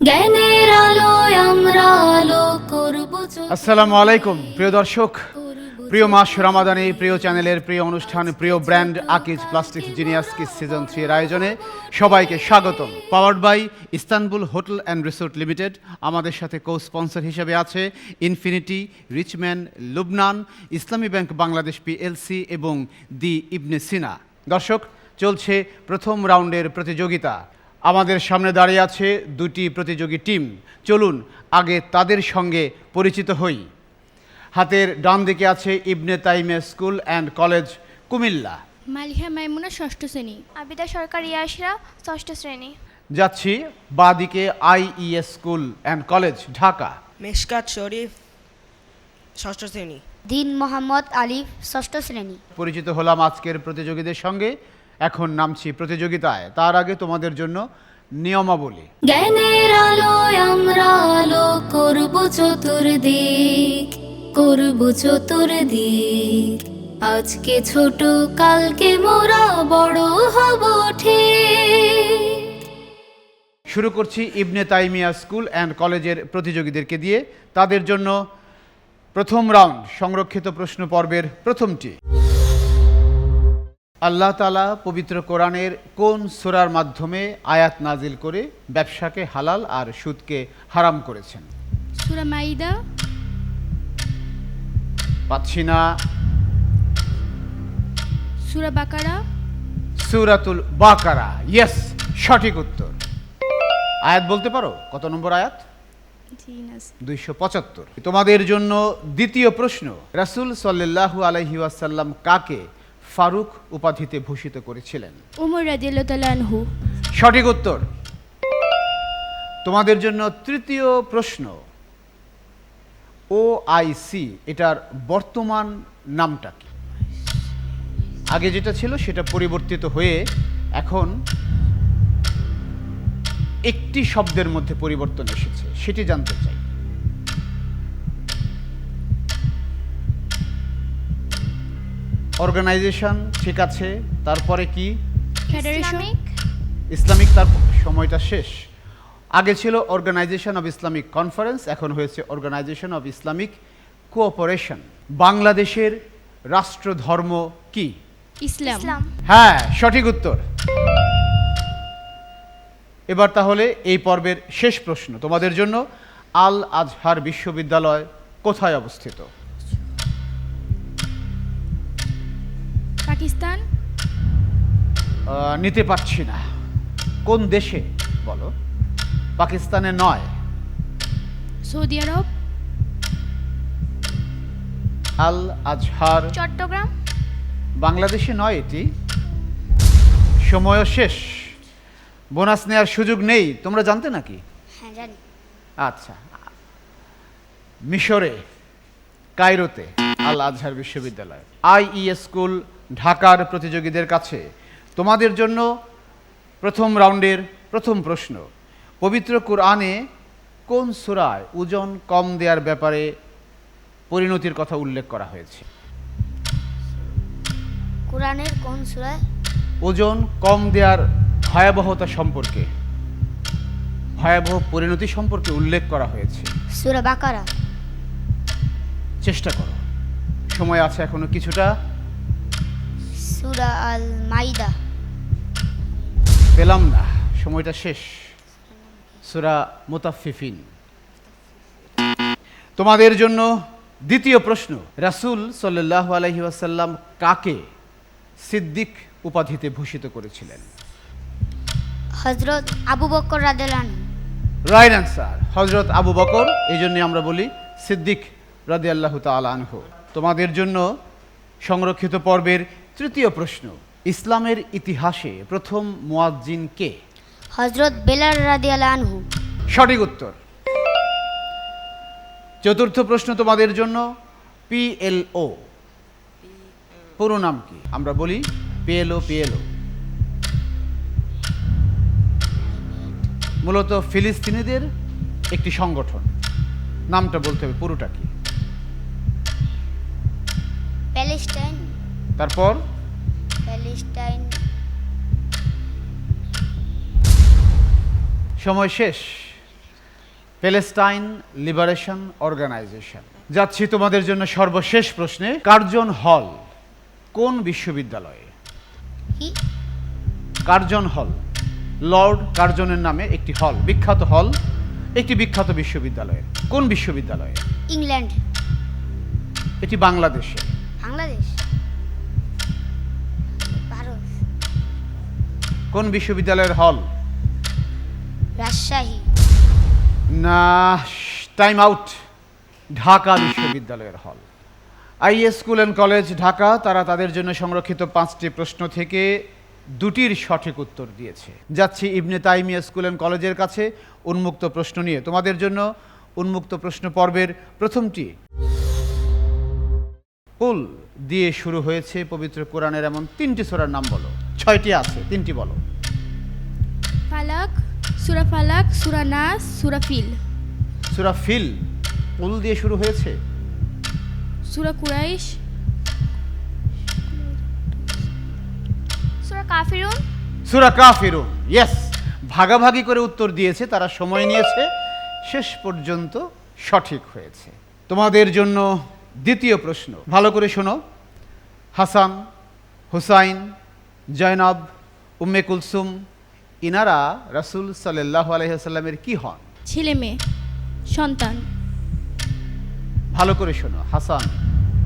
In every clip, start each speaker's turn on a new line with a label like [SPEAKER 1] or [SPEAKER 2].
[SPEAKER 1] জ্ঞানের আলোয় আমরা আলো করব।
[SPEAKER 2] আসসালামু আলাইকুম প্রিয় দর্শক, প্রিয় মাস রমাদানি, প্রিয় চ্যানেলের প্রিয় অনুষ্ঠান, প্রিয় brand Akij plastic genius kids season 3 এর আয়োজনে সবাইকে স্বাগতম। Powered by Istanbul hotel and resort limited. আমাদের সাথে কো স্পন্সর হিসেবে আছে infinity, Richman, Lubnan, Islami bank Bangladesh PLC এবং দি ইবনে সিনা। দর্শক, চলছে প্রথম রাউন্ডের প্রতিযোগিতা। আমাদের সামনে দাঁড়িয়ে আছে দুটি প্রতিযোগী টিম। চলুন আগে তাদের সঙ্গে পরিচিত হই। হাতের ডান দিকে আছে Ibne Taimiya school and college, Comilla.
[SPEAKER 3] Maliha Maimuna ষষ্ঠ শ্রেণী।
[SPEAKER 4] আবিদা সরকার ইয়াসরা ষষ্ঠ শ্রেণী।
[SPEAKER 2] যাচ্ছি বাঁ দিকে IES school and college, Dhaka.
[SPEAKER 5] Meshkat Sharif ষষ্ঠ শ্রেণী।
[SPEAKER 6] দিন মোহাম্মদ আলিফ ষষ্ঠ শ্রেণী।
[SPEAKER 2] পরিচিত হলাম আজকের প্রতিযোগীদের সঙ্গে। এখন নামছি প্রতিযোগিতায়। তার আগে তোমাদের জন্য নিয়মাবলী।
[SPEAKER 1] জ্ঞানের আলোয় আমরা আলো করব চতুর্দিক, করব চতুর্দিক। আজকে ছোট, কালকে মোরা বড় হব ঠিক।
[SPEAKER 2] শুরু করছি ইবনে তাইমিয়া স্কুল অ্যান্ড কলেজের প্রতিযোগীদেরকে দিয়ে। তাদের জন্য প্রথম রাউন্ড, সংরক্ষিত প্রশ্ন পর্বের প্রথমটি। আল্লাহ তাআলা পবিত্র কোরআনের কোন সূরার মাধ্যমে আয়াত নাজিল করে ব্যবসাকে হালাল আর সুদকে হারাম করেছেন?
[SPEAKER 3] সূরা মাইদা।
[SPEAKER 2] পাচ্ছি না।
[SPEAKER 3] সূরা বাকারা।
[SPEAKER 2] সূরাতুল বাকারা। ইয়েস, সঠিক উত্তর। আয়াত বলতে পারো কত নম্বর আয়াত?
[SPEAKER 3] জি না।
[SPEAKER 2] 275। তোমাদের জন্য দ্বিতীয় প্রশ্ন। রাসূল সাল্লাল্লাহু আলাইহি ওয়াসাল্লাম কাকে ফারুক উপাধিতে ভূষিত করেছিলেন?
[SPEAKER 3] ওমর রাদিয়াল্লাহু তাআলা আনহু।
[SPEAKER 2] সঠিক উত্তর। তোমাদের জন্য তৃতীয় প্রশ্ন। ওআইসি এটার বর্তমান নামটা কি? আগে যেটা ছিল সেটা পরিবর্তিত হয়ে এখন একটি শব্দের মধ্যে পরিবর্তন এসেছে, সেটি জানতে চাই। অর্গানাইজেশন ঠিক আছে, তারপরে কি?
[SPEAKER 3] ফেডারেশন।
[SPEAKER 2] ইসলামিক, তার সময়টা শেষ। আগে ছিল অর্গানাইজেশন অফ ইসলামিক কনফারেন্স, এখন হয়েছে অর্গানাইজেশন অফ ইসলামিক কোঅপারেশন। বাংলাদেশের রাষ্ট্রধর্ম কি?
[SPEAKER 3] ইসলাম।
[SPEAKER 4] ইসলাম।
[SPEAKER 2] হ্যাঁ, সঠিক উত্তর। এবার তাহলে এই পর্বের শেষ প্রশ্ন তোমাদের জন্য। আল আজহার বিশ্ববিদ্যালয় কোথায় অবস্থিত?
[SPEAKER 3] পাকিস্তান।
[SPEAKER 2] নিতে পারছি না। কোন দেশে বলো? পাকিস্তানে নয়।
[SPEAKER 3] সৌদি আরব।
[SPEAKER 2] আল আজহার
[SPEAKER 4] চট্টগ্রাম।
[SPEAKER 2] বাংলাদেশে নয়, এটি। সময়ও শেষ। বোনাস নেওয়ার সুযোগ নেই। তোমরা জানতে নাকি?
[SPEAKER 6] হ্যাঁ জানি।
[SPEAKER 2] আচ্ছা, মিশরে, কায়রোতে আল আজহার বিশ্ববিদ্যালয়। আইইএস স্কুল ঢাকার প্রতিযোগীদের কাছে তোমাদের জন্য প্রথম রাউন্ডের প্রথম প্রশ্ন। পবিত্র কোরআনে কোন সূরায় ওজন কম দেওয়ার ব্যাপারে পরিণতির কথা উল্লেখ করা হয়েছে?
[SPEAKER 6] কোরআনের কোন সূরায়
[SPEAKER 2] ওজন কম দেওয়ার ভয়াবহতা সম্পর্কে, ভয়াবহ পরিণতি সম্পর্কে উল্লেখ করা হয়েছে?
[SPEAKER 6] সূরা বাকারা।
[SPEAKER 2] চেষ্টা করো, সময় আছে এখনো কিছুটা।
[SPEAKER 6] সূরা আল মাইদা।
[SPEAKER 2] পেলাম না, সময়টা শেষ। সূরা মুতাফফিফিন। তোমাদের জন্য দ্বিতীয় প্রশ্ন। রাসূল সাল্লাল্লাহু আলাইহি ওয়াসাল্লাম কাকে সিদ্দিক উপাধিতে ভূষিত করেছিলেন?
[SPEAKER 6] হযরত আবু বকর রাদিয়াল্লাহু আনহু।
[SPEAKER 2] রাইট অ্যান্সার, হযরত আবু বকর। এই জন্য আমরা বলি সিদ্দিক রাদিয়াল্লাহু তাআলা আনহু। তোমাদের জন্য সংরক্ষিত পর্বের তৃতীয় প্রশ্ন। ইসলামের ইতিহাসে প্রথম মুয়াজ্জিন কে?
[SPEAKER 6] হযরত বেলাল রাদিয়াল্লাহু আনহু।
[SPEAKER 2] সঠিক উত্তর। চতুর্থ প্রশ্ন তোমাদের জন্য। পিএলও পুরো নাম কি? আমরা বলি পিএলও। মূলত ফিলিস্তিনিদের একটি সংগঠন। নামটা বলতে হবে, পুরোটা কি?
[SPEAKER 6] প্যালেস্টাইন।
[SPEAKER 2] তারপর
[SPEAKER 6] প্যালেস্টাইন।
[SPEAKER 2] সময় শেষ। Palestine Liberation Organization. যাচ্ছি তোমাদের জন্য সর্বশেষ প্রশ্নে। কার্জন হল কোন বিশ্ববিদ্যালয়ে?
[SPEAKER 6] কি
[SPEAKER 2] কার্জন হল, লর্ড কার্জনের নামে একটি হল, বিখ্যাত হল, একটি বিখ্যাত বিশ্ববিদ্যালয়ের। কোন বিশ্ববিদ্যালয়ে?
[SPEAKER 6] ইংল্যান্ড।
[SPEAKER 2] এটি বাংলাদেশে।
[SPEAKER 6] বাংলাদেশ। ভারত।
[SPEAKER 2] কোন বিশ্ববিদ্যালয়ের হল?
[SPEAKER 6] রাজশাহী।
[SPEAKER 2] না, টাইম আউট। ঢাকা বিশ্ববিদ্যালয়ের হল। Is school and college Dhaka, তারা তাদের জন্য সংরক্ষিত 5টি প্রশ্ন থেকে 2টির সঠিক উত্তর দিয়েছে। যাচ্ছি ইবনে তাইমিয়া স্কুল অ্যান্ড কলেজের কাছে উন্মুক্ত প্রশ্ন নিয়ে। তোমাদের জন্য উন্মুক্ত প্রশ্ন পর্বের প্রথমটি। কুল দিয়ে শুরু হয়েছে পবিত্র কোরআনের এমন 3টি সূরার নাম বলো। 6টি আছে, 3টি বলো।
[SPEAKER 3] ফালাক, সূরা ফালাক, সূরা নাস, সূরা ফিল।
[SPEAKER 2] সূরা ফিল কুল দিয়ে শুরু হয়েছে।
[SPEAKER 3] সূরা কুরাইশ,
[SPEAKER 4] সূরা কাফিরুন।
[SPEAKER 2] সূরা কাফিরুন। ইয়েস, ভাগাভাগি করে উত্তর দিয়েছে, তারা সময় নিয়েছে, শেষ পর্যন্ত সঠিক হয়েছে। তোমাদের জন্য দ্বিতীয় প্রশ্ন, ভালো করে শোনো। হাসান, হুসাইন, জয়নব, উম্মে কুলসুম ইনারা রাসূল সাল্লাল্লাহু আলাইহি ওয়াসাল্লামের কি হন?
[SPEAKER 3] ছেলে মেয়ে, সন্তান।
[SPEAKER 2] ভালো করে শোনো। হাসান,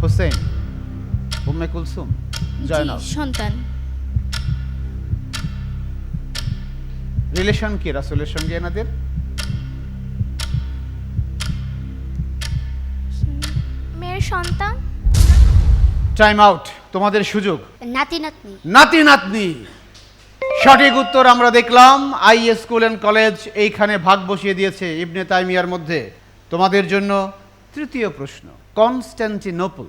[SPEAKER 2] হুসেন, উম্মে কুলসুম,
[SPEAKER 3] জি,
[SPEAKER 2] জয়নব।
[SPEAKER 3] সন্তান।
[SPEAKER 2] রিলেশন কি রাসূলের সঙ্গে এনাদের?
[SPEAKER 4] মেয়ের সন্তান।
[SPEAKER 2] টাইম আউট, তোমাদের সুযোগ।
[SPEAKER 6] নাতি নাতনি।
[SPEAKER 2] নাতি নাতনি। সঠিক উত্তর আমরা দেখলাম। আইএস স্কুল অ্যান্ড কলেজ এইখানে ভাগ বসিয়ে দিয়েছে ইবনে তাইমিয়ার মধ্যে। তোমাদের জন্য তৃতীয় প্রশ্ন। কনস্ট্যান্টিনোপল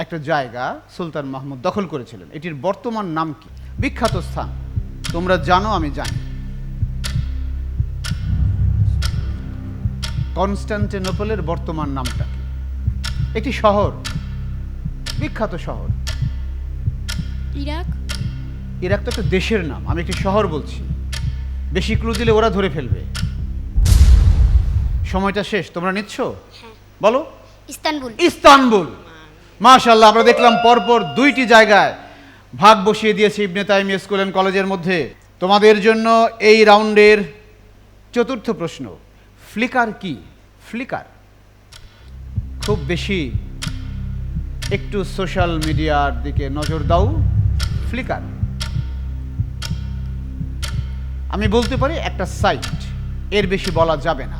[SPEAKER 2] একটা জায়গা সুলতান মাহমুদ দখল করেছিলেন, এটির বর্তমান নাম কি? বিখ্যাত স্থান, তোমরা জানো, আমি জানি। কনস্ট্যান্টিনোপলের বর্তমান নামটা কি? একটি শহর, বিখ্যাত শহর।
[SPEAKER 3] ইরাক।
[SPEAKER 2] ইরাক তো একটা দেশের নাম, আমি একটি শহর বলছি। বেশি ক্লু দিলে ওরা ধরে ফেলবে। সময়টা শেষ, তোমরা নিচ্ছ?
[SPEAKER 6] হ্যাঁ।
[SPEAKER 2] বলো।
[SPEAKER 6] ইস্তানবুল।
[SPEAKER 2] ইস্তানবুল। মাশাআল্লাহ, আমরা দেখলাম পরপর 2টি জায়গায় ভাগ বসিয়ে দিয়েছে ইবনে তাইমিয়া স্কুল অ্যান্ড কলেজের মধ্যে। তোমাদের জন্য এই রাউন্ডের চতুর্থ প্রশ্ন। ফ্লিকার কি? ফ্লিকার খুব বেশি একটু সোশ্যাল মিডিয়ার দিকে নজর দাও। ফ্লিকার আমি বলতে পারি একটা সাইট, এর বেশি বলা যাবে না,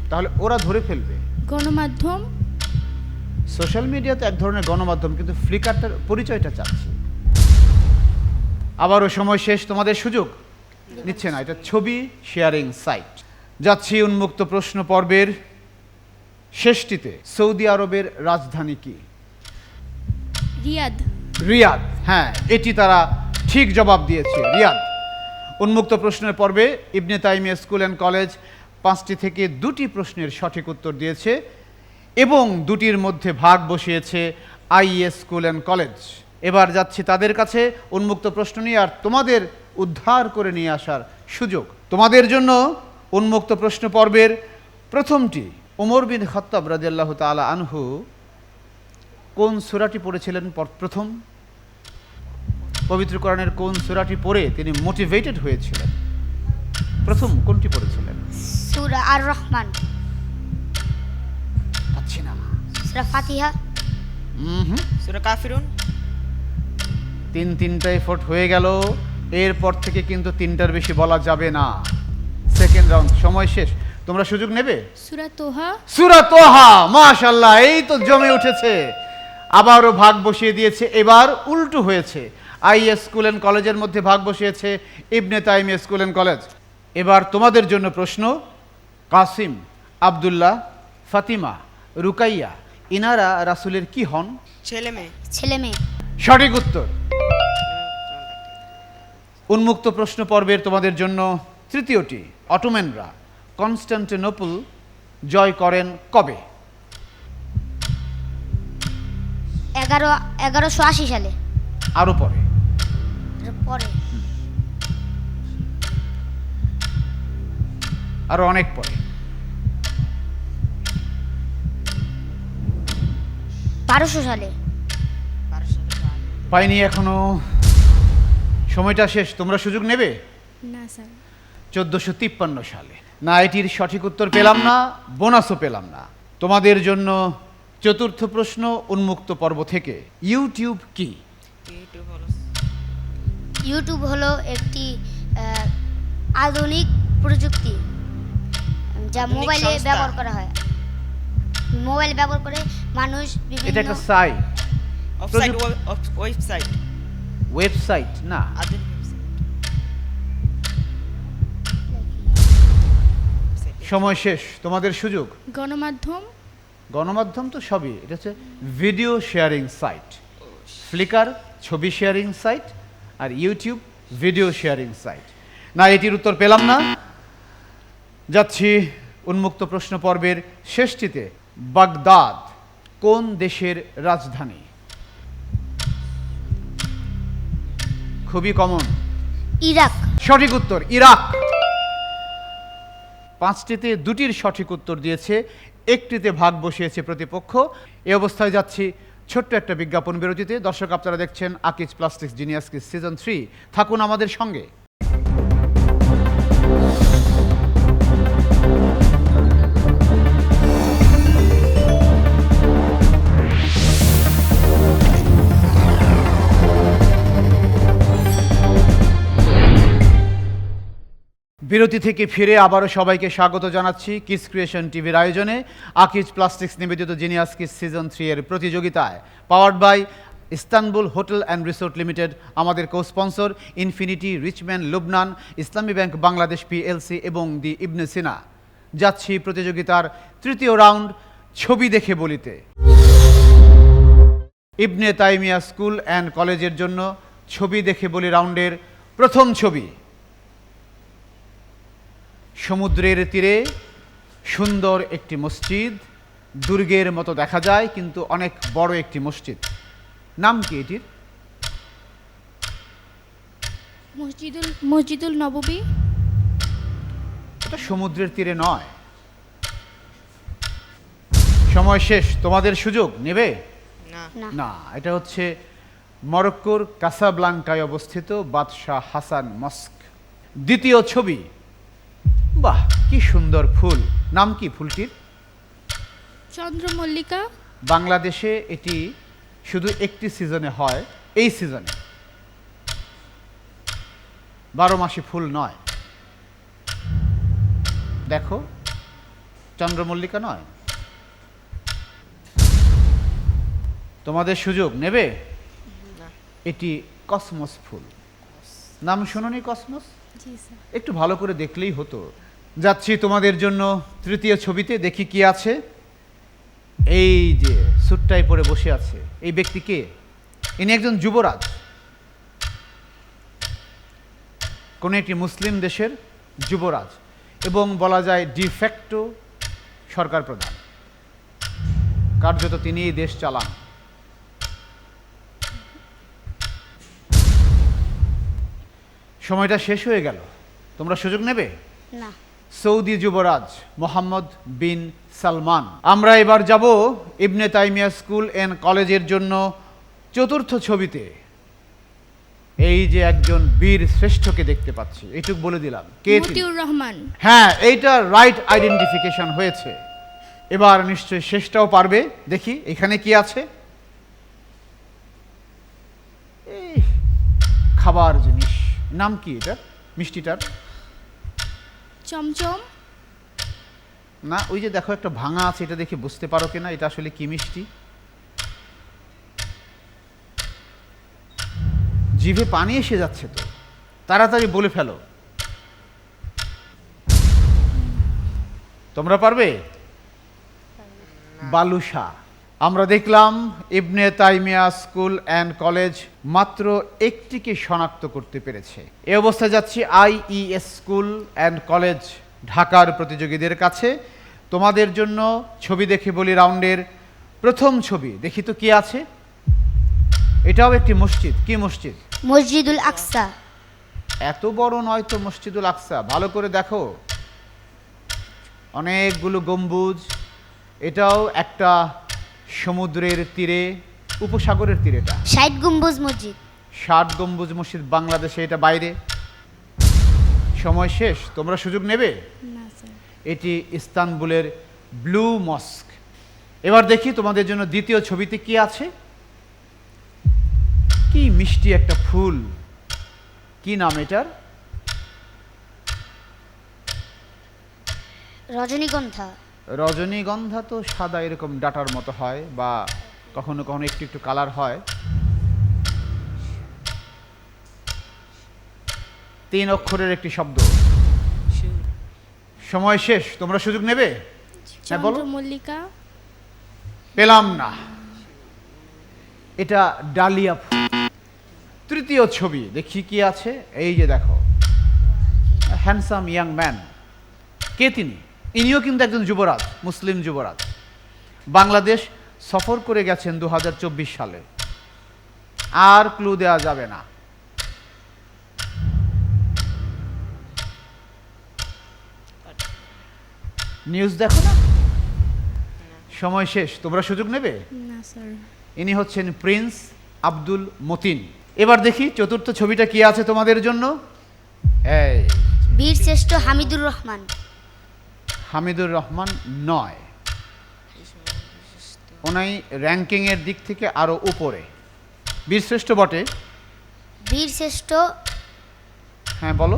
[SPEAKER 2] তাহলে ওরা ধরে ফেলবে।
[SPEAKER 3] গণমাধ্যম।
[SPEAKER 2] সোশ্যাল মিডিয়া তো এক ধরনের গণমাধ্যম, কিন্তু ফ্লিকারটার পরিচয়টা চাচ্ছি। আবারও সময় শেষ, তোমাদের সুযোগ নিচ্ছে না, এটা ছবি শেয়ারিং সাইট। যাচ্ছি উন্মুক্ত প্রশ্ন পর্বের শেষটিতে। সৌদি আরবের রাজধানী কি?
[SPEAKER 3] রিয়াদ।
[SPEAKER 2] রিয়াদ। হ্যাঁ, এটি তারা ঠিক জবাব দিয়েছে, রিয়াদ। উন্মুক্ত প্রশ্নের পর্বে ইবনে তাইমিয়া স্কুল অ্যান্ড কলেজ 5টি থেকে 2টি প্রশ্নের সঠিক উত্তর দিয়েছে এবং 2টির মধ্যে ভাগ বসিয়েছে আইএস স্কুল অ্যান্ড কলেজ। এবার যাচ্ছি তাদের কাছে উন্মুক্ত প্রশ্ন নিয়ে, আর তোমাদের উদ্ধার করে নিয়ে আসার সুযোগ। তোমাদের জন্য উন্মুক্ত প্রশ্ন পর্বের প্রথমটি। ওমর বিন খাত্তাব রাদিয়াল্লাহু তাআলা আনহু কোন সূরাটি পড়েছিলেন প্রথম? পবিত্র কোরআনের কোন সূরাটি পড়ে তিনি মোটিভেটেড হয়েছিলেন? প্রথম কোনটি পড়েছিলেন?
[SPEAKER 6] সূরা আর রহমান।
[SPEAKER 2] পাচ্ছি না।
[SPEAKER 6] সূরা ফাতিহা।
[SPEAKER 5] সূরা কাফিরুন।
[SPEAKER 2] 3টা এফোর্ট হয়ে গেল। এরপর থেকে কিন্তু 3টার বেশি বলা যাবে না। সেকেন্ড রাউন্ড, সময় শেষ। তোমরা সুযোগ নেবে?
[SPEAKER 3] সূরা তোহা।
[SPEAKER 2] সূরা তোহা। মাশাআল্লাহ, এই তো জমে উঠেছে। আবারও ভাগ বসিয়ে দিয়েছে, এবার উল্টো হয়েছে। আইএস স্কুল অ্যান্ড কলেজের মধ্যে ভাগ বসিয়েছে ইবনে তাইমিয়া স্কুল অ্যান্ড কলেজ। এবার তোমাদের জন্য প্রশ্ন। কাসিম, আব্দুল্লাহ, ফাতিমা, রুকাইয়া ইনারা রাসূলের কি হন?
[SPEAKER 5] ছেলে মেয়ে।
[SPEAKER 6] ছেলে মেয়ে।
[SPEAKER 2] সঠিক উত্তর। উন্মুক্ত প্রশ্ন পর্বের তোমাদের জন্য তৃতীয়টি। অটোম্যানরা কনস্ট্যান্টিনোপল জয় করেন কবে?
[SPEAKER 6] 1180 সালে।
[SPEAKER 2] আরো পরে।
[SPEAKER 6] পরে।
[SPEAKER 2] আরো অনেক পরে।
[SPEAKER 6] 1200 সালে।
[SPEAKER 5] 1200
[SPEAKER 2] পাইনি এখনো, সময়টা শেষ। তোমরা সুযোগ নেবে?
[SPEAKER 3] না স্যার।
[SPEAKER 2] 1453 সালে। না, এটির সঠিক উত্তর পেলাম না, বোনাসও পেলাম না। তোমাদের জন্য চতুর্থ প্রশ্ন উন্মুক্ত পর্ব থেকে, ইউটিউব কি?
[SPEAKER 5] ইউটিউব হলো
[SPEAKER 6] ইউটিউব হলো একটি আধুনিক প্রযুক্তি যা
[SPEAKER 5] আধুনিক
[SPEAKER 6] মোবাইলে
[SPEAKER 5] সংস্থা।
[SPEAKER 6] ব্যবহার করা হয়। মোবাইল ব্যবহার করে মানুষ
[SPEAKER 2] এটা
[SPEAKER 6] বিভিন্ন
[SPEAKER 2] একটা সাইট,
[SPEAKER 5] ওয়েবসাইট, ওয়েবসাইট,
[SPEAKER 2] ওয়েবসাইট না।
[SPEAKER 5] আধুনিক
[SPEAKER 2] সময় শেষ, তোমাদের সুযোগ।
[SPEAKER 3] গণমাধ্যম।
[SPEAKER 2] গণমাধ্যম তো সবই, এটা হচ্ছে ভিডিও শেয়ারিং সাইট। ফ্লিকার ছবি শেয়ারিং সাইট, আর ইউটিউব ভিডিও শেয়ারিং সাইট। না, এটির উত্তর পেলাম না। যাচ্ছি উন্মুক্ত প্রশ্ন পর্বের শেষটিতে। বাগদাদ কোন দেশের রাজধানী? খুবই কমন।
[SPEAKER 6] ইরাক।
[SPEAKER 2] সঠিক উত্তর ইরাক। 5টিতে 2টির সঠিক উত্তর দিয়েছে, 1টিতে ভাগ বসিয়েছে প্রতিপক্ষ। এই অবস্থায় যাচ্ছি ছোট্ট একটা বিজ্ঞাপন বিরতিতে। দর্শক, আপনারা দেখছেন Akij plastics genius kids season 3। থাকুন আমাদের সঙ্গে। বিরতি থেকে ফিরে আবারও সবাইকে স্বাগত জানাচ্ছি কিস ক্রিয়েশন টিভির আয়োজনে আকিজ প্লাস্টিক্স নিবেদিত জিনিয়াস কিস সিজন 3 এর প্রতিযোগিতায়। Powered by Istanbul hotel and resort limited, আমাদের co sponsor infinity, Richman, Lubnan, Islami bank Bangladesh PLC এবং দি ইবনে সিনা। যাচ্ছি প্রতিযোগিতার তৃতীয় রাউন্ড, ছবি দেখে বলিতে। ইবনে তাইমিয়া স্কুল অ্যান্ড কলেজের জন্য ছবি দেখে বলি রাউন্ডের প্রথম ছবি। সমুদ্রের তীরে সুন্দর একটি মসজিদ, দুর্গের মতো দেখা যায় কিন্তু অনেক বড় একটি মসজিদ। নাম কি এটির?
[SPEAKER 3] মসজিদুল নববী।
[SPEAKER 2] এটা সমুদ্রের তীরে নয়। সময় শেষ, তোমাদের সুযোগ নেবে?
[SPEAKER 5] না।
[SPEAKER 2] না, এটা হচ্ছে মরক্কোর কাসাব্লাঙ্কায় অবস্থিত বাদশাহ হাসান মস্ক। দ্বিতীয় ছবি। বাহ, কি সুন্দর ফুল! নাম কি ফুলটির?
[SPEAKER 3] চন্দ্রমল্লিকা।
[SPEAKER 2] বাংলাদেশে এটি শুধু একটি সিজনে হয়, এই সিজনে, 12 মাসে ফুল নয়। দেখো, চন্দ্রমল্লিকা নয়। তোমাদের সুযোগ নেবে?
[SPEAKER 5] না।
[SPEAKER 2] এটি কসমস ফুল। নাম শুনোনি কসমস?
[SPEAKER 3] জি স্যার।
[SPEAKER 2] একটু ভালো করে দেখলেই হতো। যাচ্ছি তোমাদের জন্য তৃতীয় ছবিতে, দেখি কি আছে। এই যে স্যুটটাই পরে বসে আছে, এই ব্যক্তি কে? ইনি একজন যুবরাজ, কোন একটি মুসলিম দেশের যুবরাজ, এবং বলা যায় ডিফ্যাক্টো সরকার প্রধান। কার্যত তিনি এই দেশ চালান। সময়টা শেষ হয়ে গেল, তোমরা সুযোগ নেবে?
[SPEAKER 6] না।
[SPEAKER 2] সৌদি যুবরাজ মোহাম্মদ বিন সালমান। আমরা এবার যাব ইবনে তাইমিয়া স্কুল অ্যান্ড কলেজের জন্য চতুর্থ ছবিতে। এই যে একজন বীর শ্রেষ্ঠকে দেখতে পাচ্ছি, এইটুকু বলে দিলাম। কে তিনি?
[SPEAKER 3] মতিউর রহমান।
[SPEAKER 2] হ্যাঁ, এইটা রাইট আইডেন্টিফিকেশন হয়েছে। এবার নিশ্চয়ই শেষটাও পারবে। দেখি এখানে কি আছে। এই খাবার জিনিস, নাম কি এটা মিষ্টিটার?
[SPEAKER 3] চমচম।
[SPEAKER 2] না, ওই যে দেখো একটা ভাঙা আছে, এটা দেখে বুঝতে পারো কিনা এটা আসলে কি মিষ্টি? জিভে পানি এসে যাচ্ছে তো, তাড়াতাড়ি বলে ফেলো। তোমরা পারবে? বালুশা। আমরা দেখলাম ইবনে তাইমিয়া স্কুল অ্যান্ড কলেজ মাত্র একটিকে শনাক্ত করতে পেরেছে। এই অবস্থায় যাচ্ছি আইইএস স্কুল অ্যান্ড কলেজ ঢাকার প্রতিযোগীদের কাছে। তোমাদের জন্য ছবি দেখে বলি রাউন্ডের প্রথম ছবি। দেখি তো কি আছে। এটাও একটি মসজিদ। কি মসজিদ?
[SPEAKER 6] মসজিদুল আকসা।
[SPEAKER 2] এত বড় নয় তো মসজিদুল আকসা, ভালো করে দেখো, অনেকগুলো গম্বুজ। এটাও একটা সমুদ্রের তীরে, উপসাগরের তীরেটা?
[SPEAKER 6] 60 গম্বুজ মসজিদ।
[SPEAKER 2] 60 গম্বুজ মসজিদ বাংলাদেশে, এটা বাইরে। সময় শেষ, তোমরা সুযোগ নেবে?
[SPEAKER 3] না স্যার।
[SPEAKER 2] এটি ইস্তানবুলের ব্লু মস্ক। এবার দেখি তোমাদের জন্য দ্বিতীয় ছবিতে কি আছে। কি মিষ্টি একটা ফুল, কি নাম এটার?
[SPEAKER 6] রজনীগন্ধা।
[SPEAKER 2] রজনীগন্ধা তো সাদা এরকম ডাটার মতো হয়, বা কখনো কখনো একটু একটু কালার হয়। 3 অক্ষরের একটি শব্দ। সময় শেষ, তোমরা সুযোগ নেবে? হ্যাঁ বলো।
[SPEAKER 3] চন্দ্রমল্লিকা।
[SPEAKER 2] পেলাম না, এটা ডালিয়া ফুল। তৃতীয় ছবি দেখি কি আছে। এই যে দেখো, হ্যান্ডসাম ইয়াং ম্যান। কে তিনি? ইনিও কিন্তু একজন যুবরাজ, মুসলিম যুবরাজ। বাংলাদেশ সফর করে গেছেন 2024 সালে। আর ক্লু দেওয়া যাবে না। নিউজ দেখো না? সময় শেষ, তোমরা সুযোগ নেবে?
[SPEAKER 3] না স্যার।
[SPEAKER 2] ইনি হচ্ছেন প্রিন্স আব্দুল মতিন। এবার দেখি চতুর্থ ছবিটা কি আছে তোমাদের জন্য। এই
[SPEAKER 6] বীর শ্রেষ্ঠ হামিদুর রহমান।
[SPEAKER 2] হামিদুর রহমান নয়, ওনাই র্যাঙ্কিং এর দিক থেকে আরো উপরে। বীরশ্রেষ্ঠ বটে।
[SPEAKER 6] বীর শ্রেষ্ঠ
[SPEAKER 2] হ্যাঁ বলো।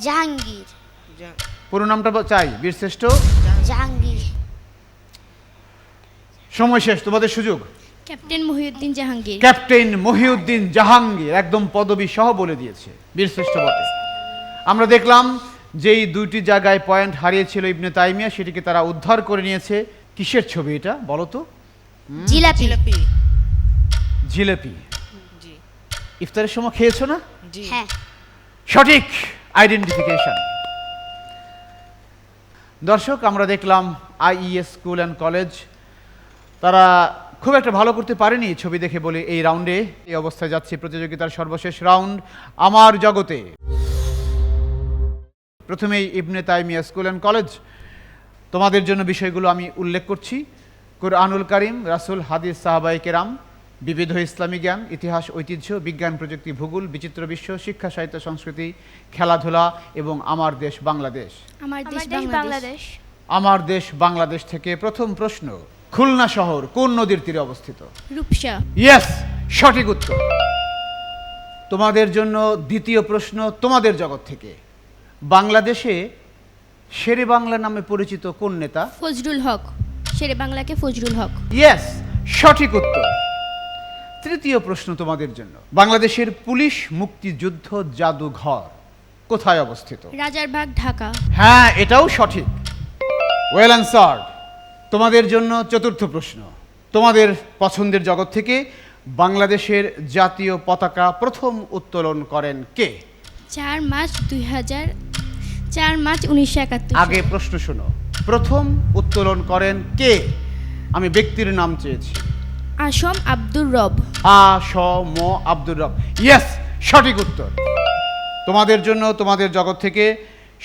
[SPEAKER 6] জাহাঙ্গীর।
[SPEAKER 2] পুরো নামটা চাই। বীরশ্রেষ্ঠ
[SPEAKER 6] জাহাঙ্গীর।
[SPEAKER 2] সময় শেষ, তোমাদের সুযোগ।
[SPEAKER 3] ক্যাপ্টেন মহিউদ্দিন জাহাঙ্গীর।
[SPEAKER 2] ক্যাপ্টেন মহিউদ্দিন জাহাঙ্গীর, একদম পদবী সহ বলে দিয়েছে। বীরশ্রেষ্ঠ বটে। আমরা দেখলাম যেই দুইটি জায়গায় পয়েন্ট হারিয়েছিল ইবনে তাইমিয়া, সেটিকে তারা উদ্ধার করে নিয়েছে। কিসের ছবি এটা বলো তো?
[SPEAKER 6] জিলাপি।
[SPEAKER 5] জিলাপি।
[SPEAKER 2] জিলেপি।
[SPEAKER 5] জি
[SPEAKER 2] ইফতারের সময় খেয়েছো না?
[SPEAKER 5] জি।
[SPEAKER 6] হ্যাঁ।
[SPEAKER 2] সঠিক আইডেন্টিফিকেশন। দর্শক, আমরা দেখলাম আইইএস স্কুল অ্যান্ড কলেজ, তারা খুব একটা ভালো করতে পারেনি ছবি দেখে বলে এই রাউন্ডে। এই অবস্থায় যাচ্ছে প্রতিযোগিতার সর্বশেষ রাউন্ড, আমার জগতে। প্রথমেই ইবনে তাইমিয়া স্কুল অ্যান্ড কলেজ। তোমাদের জন্য বিষয়গুলো আমি উল্লেখ করছি। কুরআনুল কারীম, রাসূল, হাদিস, সাহাবায়ে কেরাম, বিবিধ ইসলামী জ্ঞান, ইতিহাস, ঐতিহ্য, বিজ্ঞান, প্রযুক্তি, ভূগোল, বিচিত্র বিশ্ব, শিক্ষা, সাহিত্য, সংস্কৃতি, খেলাধুলা এবং আমার দেশ বাংলাদেশ।
[SPEAKER 3] আমার দেশ বাংলাদেশ।
[SPEAKER 2] আমার দেশ বাংলাদেশ থেকে প্রথম প্রশ্ন। খুলনা শহর কোন নদীর তীরে অবস্থিত?
[SPEAKER 3] রূপসা।
[SPEAKER 2] ইয়েস, সঠিক উত্তর। তোমাদের জন্য দ্বিতীয় প্রশ্ন তোমাদের জগৎ থেকে। বাংলাদেশে শেরে বাংলা নামে পরিচিত কোন নেতা?
[SPEAKER 3] ফজলুল হক। শেরে বাংলাকে ফজলুল হক।
[SPEAKER 2] ইয়েস, সঠিক উত্তর। তৃতীয় প্রশ্ন তোমাদের জন্য। বাংলাদেশের পুলিশ মুক্তিযুদ্ধ জাদুঘর কোথায় অবস্থিত?
[SPEAKER 3] রাজারবাগ, ঢাকা।
[SPEAKER 2] হ্যাঁ, এটাও সঠিক। Well answered. তোমাদের জন্য চতুর্থ প্রশ্ন। তোমাদের পছন্দের জগৎ থেকে বাংলাদেশের জাতীয় পতাকা প্রথম উত্তোলন করেন কে?
[SPEAKER 3] 4 মার্চ 1971।
[SPEAKER 2] আগে প্রশ্ন শোনো। প্রথম উত্তোলন করেন কে? আমি ব্যক্তির নাম চেয়েছি।
[SPEAKER 3] আসম আব্দুর রব।
[SPEAKER 2] আ-স-ম আব্দুর রব। ইয়েস, সঠিক উত্তর। তোমাদের জন্য তোমাদের জগৎ থেকে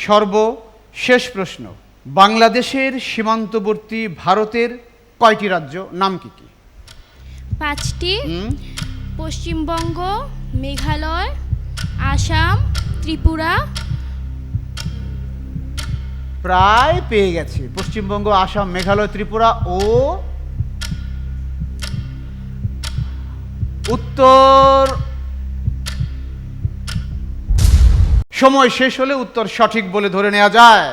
[SPEAKER 2] সর্বশেষ প্রশ্ন। বাংলাদেশের সীমান্তবর্তী ভারতের কয়টি রাজ্য, নাম কি কি?
[SPEAKER 3] 5টি। পশ্চিমবঙ্গ, মেঘালয়, আসাম, ত্রিপুরা।
[SPEAKER 2] প্রায় পেয়ে গেছে। পশ্চিমবঙ্গ, আসাম, মেঘালয়, ত্রিপুরা ও উত্তর। সময় শেষ হলে উত্তর সঠিক বলে ধরে নেওয়া যায়।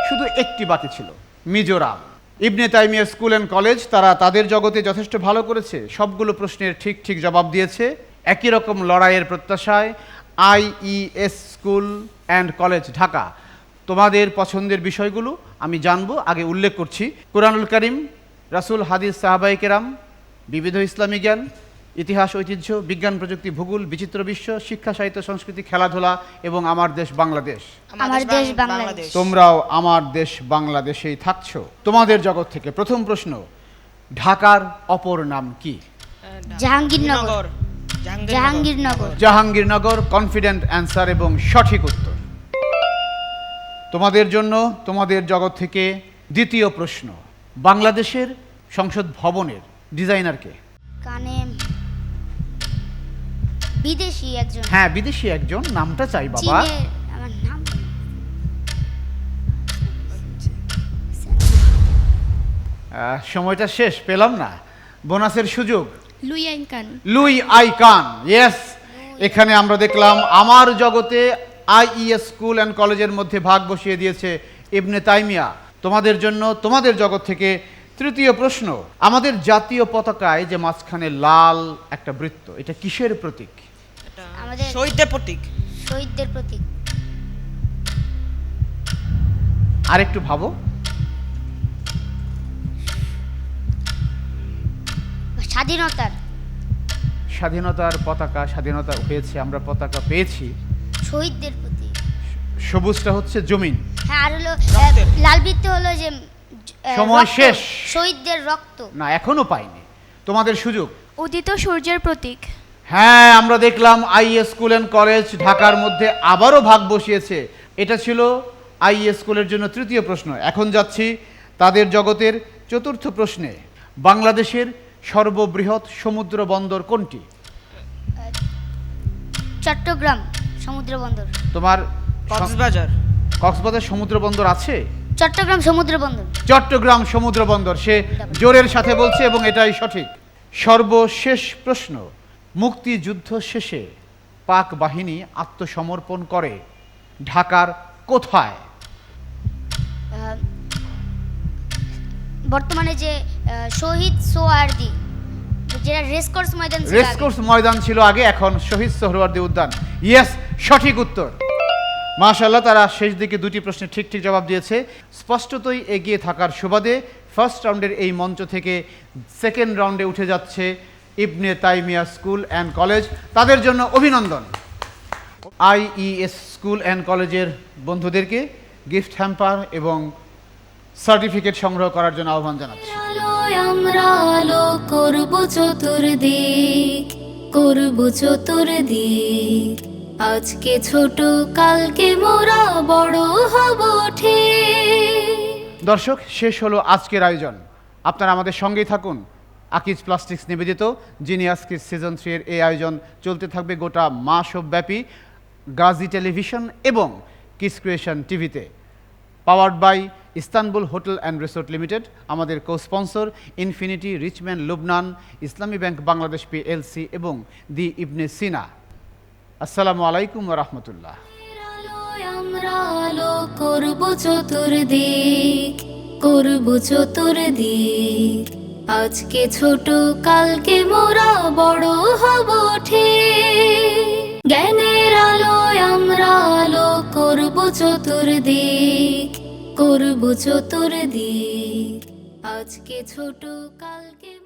[SPEAKER 2] শুধু একটি বাকি ছিল, মিজোরাম। ইবনে তাইমিয়া স্কুল অ্যান্ড কলেজ, তারা তাদের জগতে যথেষ্ট ভালো করেছে। সবগুলো প্রশ্নের ঠিক ঠিক জবাব দিয়েছে। একই রকম লড়াইয়ের প্রত্যাশায় IES school and college Dhaka. তোমাদের পছন্দের বিষয়গুলো আমি জানবো, আগে উল্লেখ করছি। কুরআনুল কারীম, রাসূল, হাদিস, সাহাবায়ে কেরাম, বিবিধ ইসলামী জ্ঞান, ইতিহাস, ঐতিহ্য, বিজ্ঞান, প্রযুক্তি, ভূগোল, বিচিত্র বিশ্ব, শিক্ষা, সাহিত্য, সংস্কৃতি, খেলাধুলা এবং আমার দেশ বাংলাদেশ।
[SPEAKER 6] আমার দেশ বাংলাদেশ।
[SPEAKER 2] তোমরাও আমার দেশ বাংলাদেশেই থাকছো। তোমাদের জগৎ থেকে প্রথম প্রশ্ন। ঢাকার অপর নাম কি?
[SPEAKER 6] জাহাঙ্গীরনগর। জাহাঙ্গীরনগর।
[SPEAKER 2] জাহাঙ্গীরনগর, কনফিডেন্ট অ্যান্সার এবং সঠিক উত্তর। তোমাদের জন্য তোমাদের জগৎ থেকে দ্বিতীয় প্রশ্ন। বাংলাদেশের সংসদ ভবনের ডিজাইনারকে?
[SPEAKER 6] কানে বিদেশি একজন।
[SPEAKER 2] হ্যাঁ, বিদেশি একজন, নামটা চাই বাবা।
[SPEAKER 6] চীনের, আমার নাম
[SPEAKER 2] সময়টা শেষ, পেলাম না। বোনাসের সুযোগ।
[SPEAKER 3] Louis I Kahn.
[SPEAKER 2] Louis I Kahn, yes. এখানে আমরা দেখলাম আমার জগতে আইইএস স্কুল অ্যান্ড কলেজের মধ্যে ভাগ বসিয়ে দিয়েছে ইবনে তাইমিয়া। তোমাদের জন্য তোমাদের জগৎ থেকে তৃতীয় প্রশ্ন। আমাদের জাতীয় পতাকায় যে মাঝখানে লাল একটা বৃত্ত, এটা কিসের প্রতীক?
[SPEAKER 5] এটা
[SPEAKER 6] আমাদের-
[SPEAKER 5] শহীদের প্রতীক।
[SPEAKER 6] শহীদদের প্রতীক।
[SPEAKER 2] আর একটু ভাবো।
[SPEAKER 6] স্বাধীনতার।
[SPEAKER 2] স্বাধীনতার পতাকা, স্বাধীনতা হয়েছে, আমরা পতাকা পেয়েছি।
[SPEAKER 6] শহীদদের প্রতীক।
[SPEAKER 2] সবুজটা হচ্ছে জমিন।
[SPEAKER 6] হ্যাঁ, আর হলো
[SPEAKER 5] রক্তের।
[SPEAKER 6] লাল বৃত্ত হলো যে
[SPEAKER 2] সময়
[SPEAKER 6] রক্ত,
[SPEAKER 2] শেষ।
[SPEAKER 6] শহীদদের রক্ত।
[SPEAKER 2] না, এখনো পাইনি। তোমাদের সুযোগ।
[SPEAKER 3] উদিত সূর্যের প্রতীক।
[SPEAKER 2] হ্যাঁ, আমরা দেখলাম আইএস স্কুল অ্যান্ড কলেজ ঢাকার মধ্যে আবারও ভাগ বসিয়েছে। এটা ছিল আইএস স্কুলের জন্য তৃতীয় প্রশ্ন। এখন যাচ্ছি তাদের জগতের চতুর্থ প্রশ্নে। বাংলাদেশের সর্ববৃহৎ সমুদ্র বন্দর কোনটি?
[SPEAKER 6] চট্টগ্রাম সমুদ্র বন্দর।
[SPEAKER 2] তোমার
[SPEAKER 5] কক্সবাজার।
[SPEAKER 2] কক্সবাজার সমুদ্র বন্দর আছে?
[SPEAKER 6] চট্টগ্রাম সমুদ্র বন্দর।
[SPEAKER 2] চট্টগ্রাম সমুদ্র বন্দর, সে জোরের সাথে বলছে এবং এটাই সঠিক। সর্বশেষ প্রশ্ন। মুক্তিযুদ্ধ শেষে পাক বাহিনী আত্মসমর্পণ করে ঢাকার কোথায়?
[SPEAKER 6] বর্তমানে যে শহীদ সোহরাওয়ার্দী, যেটা রেসকোর্স ময়দান ছিল আগে।
[SPEAKER 2] রেসকোর্স ময়দান ছিল আগে, এখন শহীদ সোহরাওয়ার্দী উদ্যান। ইয়েস, সঠিক উত্তর। মাশাআল্লাহ, তারা শেষ দিকে দুটি প্রশ্নের ঠিক ঠিক জবাব দিয়েছে। স্পষ্টতই এগিয়ে থাকার সুবাদে ফার্স্ট রাউন্ডের এই মঞ্চ থেকে সেকেন্ড রাউন্ডে উঠে যাচ্ছে ইবনে তাইমিয়া স্কুল অ্যান্ড কলেজ। তাদের জন্য অভিনন্দন। আইইএস স্কুল অ্যান্ড কলেজের বন্ধুদেরকে গিফট হ্যাম্পার এবং সার্টিফিকেট সংগ্রহ করার জন্য আহ্বান জানাচ্ছি।
[SPEAKER 1] আলোয় আমরা আলো করব চতুর্দিক, করব চতুর্দিক। আজকে ছোট, কালকে মোরা বড় হব ঠিক।
[SPEAKER 2] দর্শক, শেষ হলো আজকের আয়োজন। আপনারা আমাদের সঙ্গেই থাকুন। আকিজ প্লাস্টিক্স নিবেদিত জিনিয়াস কিডস সিজন 3 এর এই আয়োজন চলতে থাকবে গোটা মাসব্যাপী গাজী টেলিভিশন এবং কিডস ক্রিয়েশন টিভিতে। Powered by Istanbul hotel and resort limited, আমাদের co sponsor infinity, Richman Lubnan, Islami bank Bangladesh PLC এবং দি ইবনে সিনা। আসসালামু আলাইকুম ওয়া রাহমাতুল্লাহ।
[SPEAKER 1] আলোয় আমরা আলো করব চতুর্দিক, করব চতুর্দিক। আজকে ছোট, কালকে মোরা বড় হব ঠিক। জ্ঞানের আলোয় আমরা আলো করব চতুর্দিক, করব চতুর্দিক। আজকে ছোট, কালকে